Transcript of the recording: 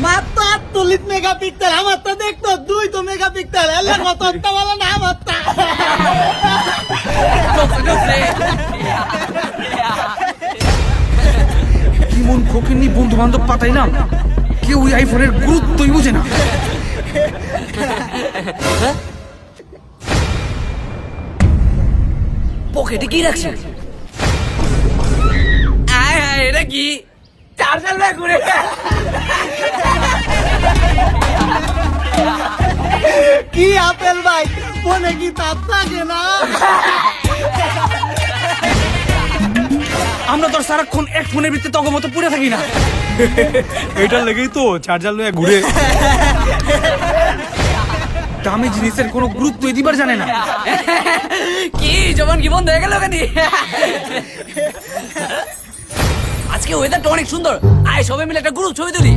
মাত্র 48 মেগাপিক্সেল, আমার তো দেখতো 2 মেগাপিক্সেল। এলা কতটা বলো না আমারটা। কি মন ফকিরনি বন্ধু বান্ধব পাতাইলাম, কেউ ওই আইফোনের গুরুত্বই বুঝে না। পকেটে কি রাখছে? এটা কি চার্জার ব্যাগ ঘুরে? কি আপেল ভাই, ফোনে কি তাপ থাকে না? আমরা তো আর সারাক্ষণ এক ফোনের ভিতরে তখন মতো পুড়ে থাকি না। এটার লেগেই তো চার্জার লয়ে ঘুরে। দামি জিনিসের কোনো গুরুত্বই দিবার জানে না। কি জবান কি বন্ধ হয়ে গেল কেন? আজকে ওয়েদারটা অনেক সুন্দর, আয় সবাই মিলে একটা গ্রুপ ছবি তুলি।